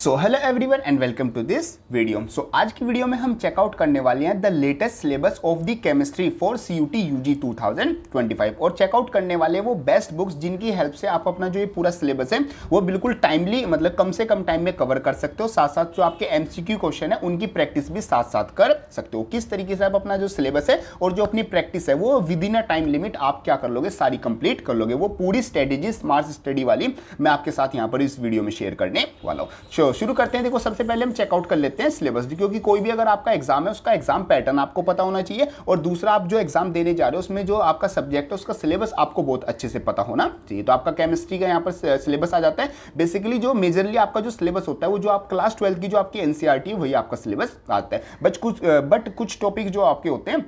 So hello everyone and welcome to this video. आज की video में हम चेकआउट करने वाले हैं the latest syllabus of the chemistry for CUET UG 2025 और चेकआउट करने वाले वो बेस्ट बुक्स जिनकी हेल्प से आप अपना जो ये पूरा सिलेबस है वो बिल्कुल टाइमली मतलब कम से कम टाइम में कवर कर सकते हो। साथ साथ जो आपके एमसीक्यू क्वेश्चन है उनकी प्रैक्टिस भी साथ साथ कर सकते हो। किस तरीके से आप अपना जो सिलेबस है और जो अपनी प्रैक्टिस है वो with in a time limit आप क्या कर लोगे, सारी कंप्लीट कर लोगे। वो पूरी स्ट्रेटेजी स्मार्ट स्टडी वाली मैं आपके साथ यहाँ पर इस वीडियो में शेयर करने वाला हूँ। शुरू करते हैं। देखो सबसे पहले हम चेकआउट कर लेते हैं सिलेबस, क्योंकि कोई भी अगर आपका एग्जाम है उसका एग्जाम पैटर्न आपको पता होना चाहिए और दूसरा आप जो एग्जाम देने जा रहे हो उसमें जो आपका सब्जेक्ट है उसका सिलेबस आपको बहुत अच्छे से पता होना चाहिए। तो आपका केमिस्ट्री का यहाँ पर सिलेबस आ जाता है। बेसिकली जो मेजरली आपका जो सिलेबस होता है वो जो आप क्लास 12 की जो आपकी एनसीईआरटी है वही आपका सिलेबस आता है। बट कुछ टॉपिक जो आपके होते हैं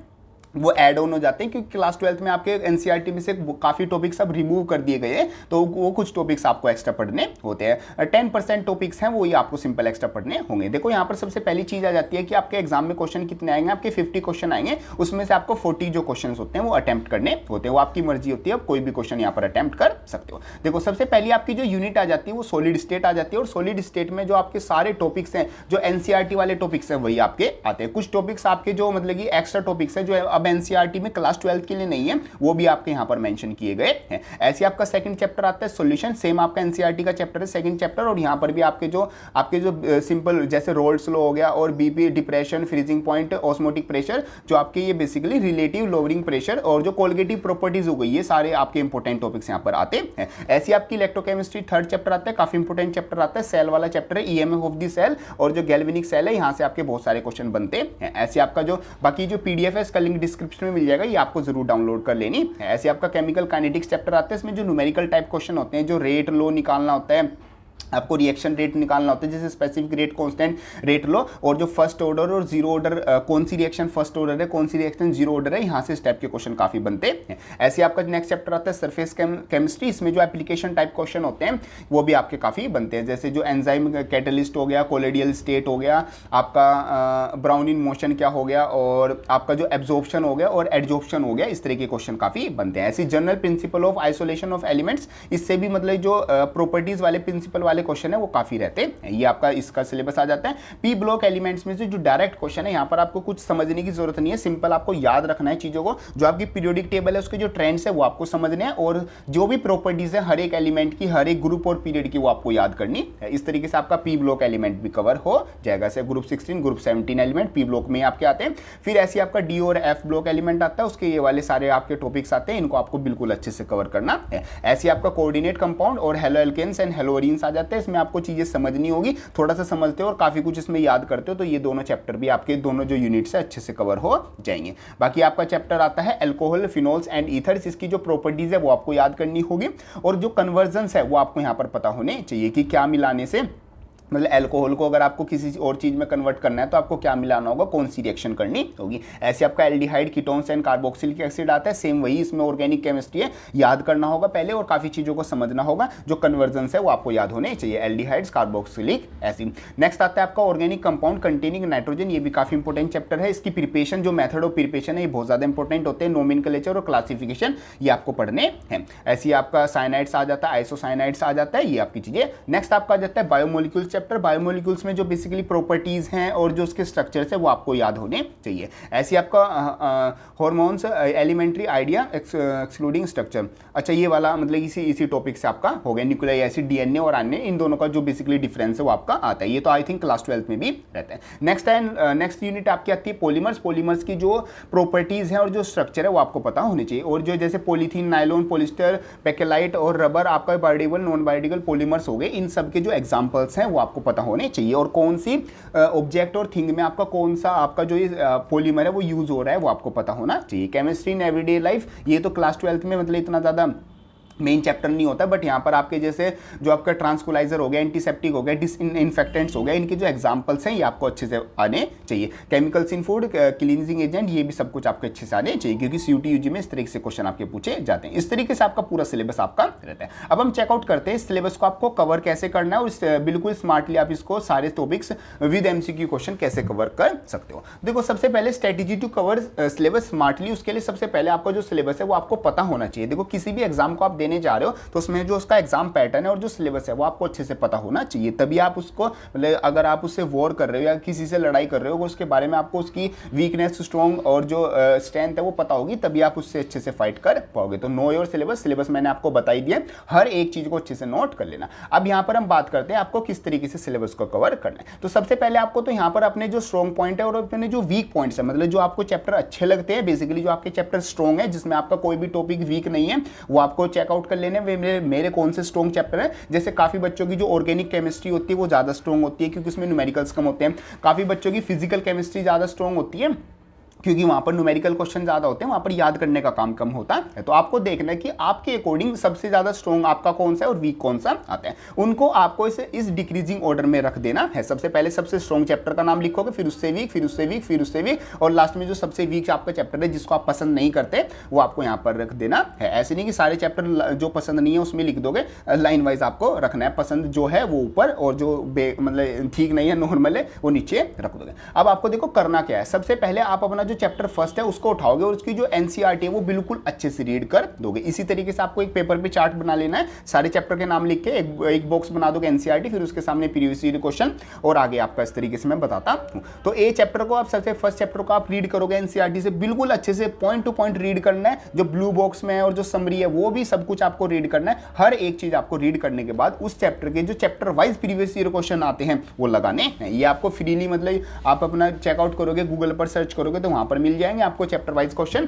वो ऐड ऑन हो जाते हैं, क्योंकि क्लास 12 में आपके एनसीईआरटी में से काफ़ी टॉपिक्स अब रिमूव कर दिए गए हैं, तो वो कुछ टॉपिक्स आपको एक्स्ट्रा पढ़ने होते हैं। 10% टॉपिक्स हैं वो ही आपको सिंपल एक्स्ट्रा पढ़ने होंगे। देखो यहाँ पर सबसे पहली चीज़ आ जाती है कि आपके एग्जाम में क्वेश्चन कितने आएंगे। आपके 50 क्वेश्चन आएंगे, उसमें से आपको 40 जो क्वेश्चन होते हैं वो अटेम्प्ट करने होते हैं। वो आपकी मर्जी होती है, कोई भी क्वेश्चन यहाँ पर अटेम्प्ट कर सकते हो। देखो सबसे पहली आपकी जो यूनिट आ जाती है वो सॉलिड स्टेट आ जाती है और सॉलिड स्टेट में जो आपके सारे टॉपिक्स हैं जो एनसीईआरटी वाले टॉपिक्स हैं वही आपके आते हैं। कुछ टॉपिक्स आपके जो मतलब कि एक्स्ट्रा टॉपिक्स हैं जो अब एनसीईआरटी में क्लास 12 के लिए नहीं है वो भी आपके यहां पर मेंशन किए गए हैं। ऐसे आपका सेकंड चैप्टर आता है सॉल्यूशन, सेम आपका एनसीईआरटी का चैप्टर है सेकंड चैप्टर, और यहां पर भी आपके जो सिंपल जैसे रोल्स लॉ हो गया और BP, depression, freezing point, osmotic pressure, जो आपके ये बेसिकली रिलेटिव लोअरिंग प्रेशर और जो कोलिगेटिव प्रॉपर्टीज हो गई, ये सारे आपके इंपॉर्टेंट टॉपिक्स यहां पर आते हैं। ऐसी आपकी इलेक्ट्रोकेमिस्ट्री थर्ड चैप्टर आता है, काफी इंपॉर्टेंट चैप्टर आता है, सेल वाला चैप्टर है, ईएमएफ ऑफ द सेल और जो गैल्वेनिक सेल है, यहां से आपके बहुत सारे क्वेश्चन बनते हैं। ऐसे आपका जो बाकी जो पीडीएफ है इसका लिंक डिस्क्रिप्शन में मिल जाएगा, ये आपको जरूर डाउनलोड कर लेनी है। ऐसे आपका केमिकल काइनेटिक्स चैप्टर आता है, इसमें जो न्यूमेरिकल टाइप क्वेश्चन होते हैं, जो रेट लो निकालना होता है, आपको रिएक्शन रेट निकालना होता है, जैसे स्पेसिफिक रेट, कांस्टेंट रेट लो, और जो फर्स्ट ऑर्डर और जीरो ऑर्डर कौन सी रिएक्शन फर्स्ट ऑर्डर है, कौन सी रिएक्शन जीरो ऑर्डर है, यहाँ से इस टाइप के क्वेश्चन काफी बनते हैं। ऐसे आपका नेक्स्ट चैप्टर आता है सरफेस केमिस्ट्री, इसमें जो एप्लीकेशन टाइप क्वेश्चन होते हैं वो भी आपके काफी बनते हैं, जैसे जो एंजाइम कैटलिस्ट हो गया, कोलोइडल स्टेट हो गया, आपका ब्राउनिन मोशन क्या हो गया, और आपका जो एब्जॉर्प्शन हो गया और एडजॉर्प्शन हो गया, इस तरह के क्वेश्चन काफी बनते हैं। ऐसी general principle of isolation of elements, इससे भी मतलब जो प्रॉपर्टीज वाले प्रिंसिपल वाले क्वेश्चन है वो काफी रहते हैं। ये आपका इसका सिलेबस आ जाता है। पी ब्लॉक एलिमेंट्स में से जो डायरेक्ट क्वेश्चन है यहाँ पर आपको कुछ समझने की जरूरत नहीं है, सिंपल आपको याद रखना है चीजों को। जो आपकी पीरियोडिक टेबल है उसके जो ट्रेंड्स है वो आपको समझने हैं, और जो भी प्रॉपर्टीज है हर एक एलिमेंट की, हर एक ग्रुप और पीरियड की, वो आपको याद करनी है। इस तरीके से आपका पी ब्लॉक एलिमेंट भी कवर हो जाएगा। जैसे group 16, group 17 element P block में आपके आते हैं। फिर ऐसे आपका डी और एफ ब्लॉक एलिमेंट आता है, उसके ये वाले सारे आपके टॉपिक्स आते हैं, इनको आपको बिल्कुल अच्छे से कवर करना है। ऐसे आपका कोऑर्डिनेट कंपाउंड और हेलो एल्केन्स एंड हेलोरीन्स आ जाते हैं, इसमें आपको चीजें समझनी होगी। थोड़ा सा समझते हो और काफी कुछ इसमें याद करते हो तो ये दोनों चैप्टर भी आपके दोनों जो यूनिट्स है अच्छे से कवर हो जाएंगे। बाकी आपका चैप्टर आता है अल्कोहल, फिनोल्स एंड ईथर्स, इसकी जो प्रॉपर्टीज है वो आपको याद करनी होगी, और जो कन्वर्जन्स है वो आपको यहाँ पर पता होने चाहिए कि क्या मिलाने से, मतलब अल्कोहल को अगर आपको किसी और चीज में कन्वर्ट करना है तो आपको क्या मिलाना होगा, कौन सी रिएक्शन करनी होगी। ऐसे आपका aldehyde, ketones and carboxylic acid आता है, सेम वही इसमें ऑर्गेनिक केमिस्ट्री है, याद करना होगा पहले और काफी चीजों को समझना होगा। जो कन्वर्जन्स है वो आपको याद होने चाहिए, एल्डिहाइड्स, कार्बोक्सिलिक एसिड। नेक्स्ट आता है आपका ऑर्गेनिक कंपाउंड कंटेनिंग नाइट्रोजन, ये भी काफी इंपॉर्टेंट चैप्टर है। इसकी प्रिपरेशन, जो मेथड ऑफ प्रिपरेशन है, ये बहुत ज्यादा इंपॉर्टेंट होते हैं। नोमेनक्लेचर और क्लासिफिकेशन ये आपको पढ़ने हैं। ऐसी आपका साइनाइड्स आ जाता है, आइसोसाइनाइड्स आ जाता है, ये आपकी चीजें। नेक्स्ट आपका आ जाता है बायोमोलिक्यूल्स चैप्टर। बायोमोलिक्यूल्स में जो बेसिकली प्रॉपर्टीज हैं और जो उसके स्ट्रक्चर्स है वो आपको याद होने चाहिए। ऐसे आपका hormones, elementary idea excluding structure, अच्छा ये वाला मतलब इसी टॉपिक से आपका हो गया। न्यूक्लिक एसिड, डीएनए और आरएनए, इन दोनों का जो बेसिकली डिफरेंस है वो आपका आता है। ये तो आई थिंक क्लास 12 में भी रहता है। नेक्स्ट यूनिट आपकी आती है पॉलीमर्स। पॉलीमर्स की जो प्रॉपर्टीज हैं और जो स्ट्रक्चर है वो आपको पता होनी चाहिए, और जो जैसे पॉलीथीन, नायलॉन, पॉलिस्टर, बेकेलाइट और रबर, आपका बायोडिग्रेडेबल, नॉन बायोडिग्रेडेबल पॉलीमर्स हो गए, इन सब के जो एग्जांपल्स हैं वो आपको पता होने चाहिए, और कौन सी ऑब्जेक्ट और थिंग में आपका कौन सा आपका जो पॉलीमर है वो यूज हो रहा है वो आपको पता होना चाहिए। केमिस्ट्री इन एवरीडे लाइफ, ये तो क्लास 12 में मतलब इतना ज्यादा मेन चैप्टर नहीं होता, बट यहाँ पर आपके जैसे जो आपका ट्रांसकुलाइजर हो गया, एंटीसेप्टिक हो गया, डिसइंफेक्टेंट्स हो गया, इनके जो एग्जांपल्स हैं ये आपको अच्छे से आने चाहिए। केमिकल्स इन फूड, क्लींजिंग एजेंट, ये भी सब कुछ आपको अच्छे से आने चाहिए, क्योंकि सीयूटी यूजी में इस तरीके से क्वेश्चन आपके पूछे जाते हैं। इस तरीके से आपका पूरा सिलेबस आपका रहता है। अब हम चेकआउट करते हैं इस सिलेबस को आपको कवर कैसे करना है, और बिल्कुल स्मार्टली आप इसको सारे टॉपिक्स विद एमसीक्यू क्वेश्चन कैसे कवर कर सकते हो। देखो सबसे पहले strategy to cover syllabus smartly, उसके लिए सबसे पहले आपका जो सिलेबस है वो आपको पता होना चाहिए। देखो किसी भी एग्जाम को आप देने देने जा रहे हो तो उसमें जो उसका एग्जाम पैटर्न है और जो सिलेबस है वो आपको अच्छे से पता होना चाहिए, तभी आप उसको मतलब अगर आप उससे वॉर कर रहे हो या किसी से लड़ाई कर रहे हो उसके बारे में आपको उसकी वीकनेस स्ट्रॉन्ग और जो स्ट्रेंथ है वो पता होगी, तभी आप उससे अच्छे से फाइट कर पाओगे। तो नो योर सिलेबस मैंने आपको बता ही दिया, हर एक चीज को अच्छे से नोट कर लेना। अब यहाँ पर हम बात करते हैं आपको किस तरीके से सिलेबस को कवर करना है। तो सबसे पहले आपको तो यहाँ पर अपने जो स्ट्रॉन्ग पॉइंट है और अपने जो वीक पॉइंट्स है, मतलब जो आपको चैप्टर अच्छे लगते हैं, बेसिकली जो आपके चैप्टर स्ट्रॉन्ग है जिसमें आपका कोई भी टॉपिक वीक नहीं है, वो आपको चेकआउट कर लेने मेरे कौन से स्ट्रॉन्ग चैप्टर है। जैसे काफी बच्चों की जो ऑर्गेनिक केमिस्ट्री होती है वो ज्यादा स्ट्रॉन्ग होती है क्योंकि उसमें न्यूमेरिकल्स कम होते हैं। काफी बच्चों की फिजिकल केमिस्ट्री ज्यादा स्ट्रॉन्ग होती है क्योंकि वहां पर न्यूमेरिकल क्वेश्चन ज्यादा होते हैं, वहां पर याद करने का काम कम होता है। तो आपको देखना है कि आपके अकॉर्डिंग सबसे ज्यादा स्ट्रॉन्ग आपका कौन सा है और वीक कौन सा आता है, उनको आपको इस डिक्रीजिंग ऑर्डर में रख देना है। सबसे पहले सबसे स्ट्रॉन्ग चैप्टर का नाम लिखोगे, फिर उससे वीक, फिर उससे वीक, फिर उससे वीक, और लास्ट में जो सबसे वीक आपका चैप्टर है जिसको आप पसंद नहीं करते वो आपको यहाँ पर रख देना है। ऐसे नहीं कि सारे चैप्टर जो पसंद नहीं है उसमें लिख दोगे, लाइन वाइज आपको रखना है। पसंद जो है वो ऊपर और जो मतलब ठीक नहीं है, नॉर्मल है, वो नीचे रख दोगे। अब आपको देखो करना क्या है, सबसे पहले आप अपना जो चैप्टर फर्स्ट है उसको उठाओगे और उसकी जो एनसीईआरटी है वो बिल्कुल अच्छे से रीड कर दोगे। इसी तरीके से आपको एक पेपर पे चार्ट बना लेना है, सारे चैप्टर के नाम लिख के एक बॉक्स बना दोगे एनसीईआरटी, फिर उसके सामने प्रीवियस ईयर क्वेश्चन, और आगे आपका इस तरीके से मैं बताता हूं। तो ए चैप्टर को आप सबसे फर्स्ट चैप्टर को आप रीड करोगे एनसीईआरटी से, बिल्कुल अच्छे से पॉइंट टू पॉइंट रीड करना है। जो ब्लू बॉक्स में है और जो समरी है वो भी सब कुछ आपको रीड करना है। हर एक चीज आपको रीड करने के बाद उस चैप्टर के जो chapter wise previous year question आते हैं वो लगाने हैं। ये आपको फ्रीली मतलब आप अपना चेकआउट करोगे, गूगल पर सर्च करोगे तो वहां पर मिल जाएंगे आपको चैप्टर वाइज क्वेश्चन।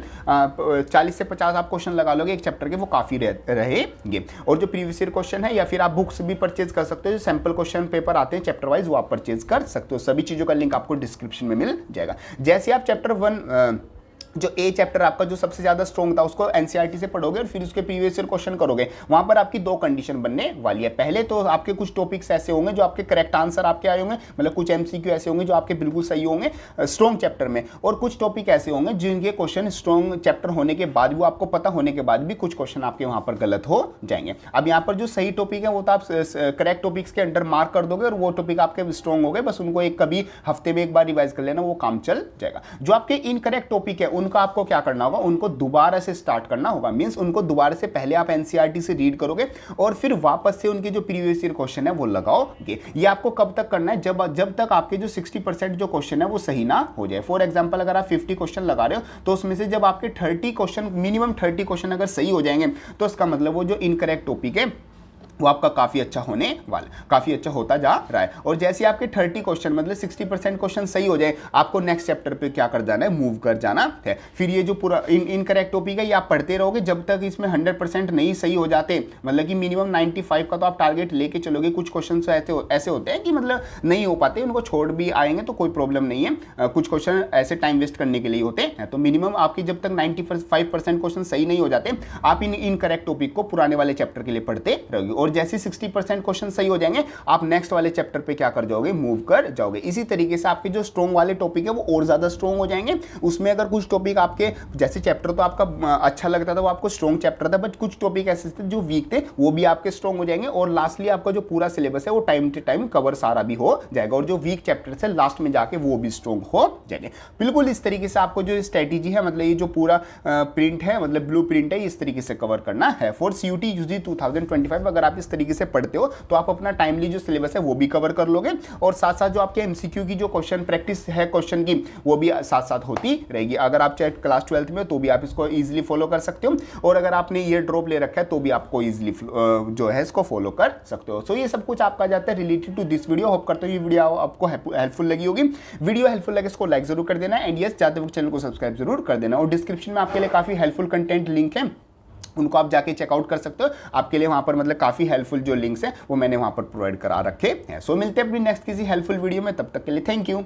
40 से 50 आप क्वेश्चन लगा लोगे एक चैप्टर के, वो काफी रहेंगे। और जो प्रीवियस ईयर क्वेश्चन है या फिर आप बुक्स भी परचेज कर सकते हो, जो सैंपल क्वेश्चन पेपर आते हैं चैप्टर वाइज वो आप परचेज कर सकते हो। सभी चीजों का लिंक आपको डिस्क्रिप्शन में मिल जाएगा। जैसे आप चैप्टर 1 जो ए चैप्टर आपका जो सबसे ज्यादा स्ट्रॉन्ग था उसको एनसीईआरटी से पढ़ोगे और फिर उसके प्रीवियस ईयर क्वेश्चन करोगे, वहां पर आपकी दो कंडीशन बनने वाली है। पहले तो आपके कुछ टॉपिक्स ऐसे होंगे जो आपके करेक्ट आंसर आपके आए होंगे, मतलब कुछ एमसीक्यू ऐसे होंगे जो आपके बिल्कुल सही होंगे स्ट्रॉन्ग चैप्टर में, और कुछ टॉपिक ऐसे होंगे जिनके क्वेश्चन स्ट्रॉन्ग चैप्टर होने के बाद, वो आपको पता होने के बाद भी कुछ क्वेश्चन आपके वहां पर गलत हो जाएंगे। अब यहाँ पर जो सही टॉपिक है वो तो आप करेक्ट टॉपिक्स के अंडर मार्क कर दोगे और वो टॉपिक आपके स्ट्रॉन्ग हो गए, बस उनको एक कभी हफ्ते में एक बार रिवाइज कर लेना, वो काम चल जाएगा। जो आपके इनकरेक्ट टॉपिक है उनका आपको क्या करना होगा, उनको दोबारा से स्टार्ट करना होगा। मींस उनको दोबारा से पहले आप एनसीईआरटी से रीड करोगे और फिर वापस से उनके जो प्रीवियस ईयर क्वेश्चन है वो लगाओगे। ये आपको कब तक करना है, जब तक आपके जो 60% जो क्वेश्चन है वो सही ना हो जाए। फॉर एग्जांपल अगर आप 50 क्वेश्चन लगा रहे हो तो उसमें से जब आपके 30 क्वेश्चन, मिनिमम 30 क्वेश्चन अगर सही हो जाएंगे तो इसका मतलब वो जो इनकरेक्ट टॉपिक है वो आपका काफी अच्छा होने वाला, काफी अच्छा होता जा रहा है। और जैसे आपके 30 क्वेश्चन मतलब 60% क्वेश्चन सही हो जाए, आपको नेक्स्ट चैप्टर पे क्या कर जाना है, मूव कर जाना है। फिर ये जो पूरा इनकरेक्ट टॉपिक है ये आप पढ़ते रहोगे जब तक इसमें 100% नहीं सही हो जाते, मतलब कि मिनिमम 95 का तो आप टारगेट लेके चलोगे। कुछ क्वेश्चन ऐसे होते हैं कि मतलब नहीं हो पाते, उनको छोड़ भी आएंगे तो कोई प्रॉब्लम नहीं है। कुछ क्वेश्चन ऐसे टाइम वेस्ट करने के लिए होते हैं, तो मिनिमम आपकी जब तक 95% क्वेश्चन सही नहीं हो जाते, आप इन इनकरेक्ट टॉपिक को पुराने वाले चैप्टर के लिए पढ़ते रहोगे। और जैसे 60% क्वेश्चन सही हो जाएंगे, आप नेक्स्ट वाले चैप्टर पे क्या कर जाओगे, मूव कर जाओगे। इसी तरीके से आपके जो स्ट्रॉन्ग वाले टॉपिक है वो और ज्यादा स्ट्रॉन्ग हो जाएंगे। उसमें अगर कुछ टॉपिक आपके, जैसे चैप्टर तो आपका अच्छा लगता था वो आपको स्ट्रॉन्ग चैप्टर था, बट कुछ टॉपिक ऐसे थे जो वीक थे, वो भी आपके स्ट्रॉन्ग हो जाएंगे। और लास्टली आपका जो पूरा सिलेबस है वो टाइम टू टाइम कवर सारा भी हो जाएगा, और जो वीक चैप्टर है लास्ट में जाके वो भी स्ट्रॉन्ग हो जाएंगे। बिल्कुल इस तरीके से आपको जो स्ट्रेटेजी है, मतलब ये जो पूरा प्रिंट है, मतलब ब्लू प्रिंट है, इस तरीके से कवर करना है फॉर सीयूटी यूजी 2025। अगर आप इस तरीके से पढ़ते हो तो आप अपना टाइमली जो सिलेबस है वो भी कवर कर लोगे, और साथ साथ जो आपके एमसीक्यू की जो क्वेश्चन प्रैक्टिस है क्वेश्चन की वो भी साथ साथ होती रहेगी। अगर आप चाहे क्लास 12th में तो भी आप इसको इजीली फॉलो कर सकते हो, और अगर आपने ईयर ड्रॉप ले रखा है तो भी आपको इजीली जो है इसको फॉलो कर सकते हो। सो ये सब कुछ आपका जाता है related to this video. Hope करते हो ये वीडियो आपको हेल्पफुल लगी होगी। वीडियो हेल्पफुल लगे इसको लाइक जरूर कर देना, एंड यस जाते वक्त चैनल को सब्सक्राइब जरूर कर देना। और डिस्क्रिप्शन में आपके लिए काफी हेल्पफुल कंटेंट लिंक है, उनको आप जाके चेकआउट कर सकते हो। आपके लिए वहां पर मतलब काफी हेल्पफुल जो लिंक्स हैं वो मैंने वहां पर प्रोवाइड करा रखे हैं। सो मिलते हैं अपनी नेक्स्ट किसी हेल्पफुल वीडियो में, तब तक के लिए थैंक यू।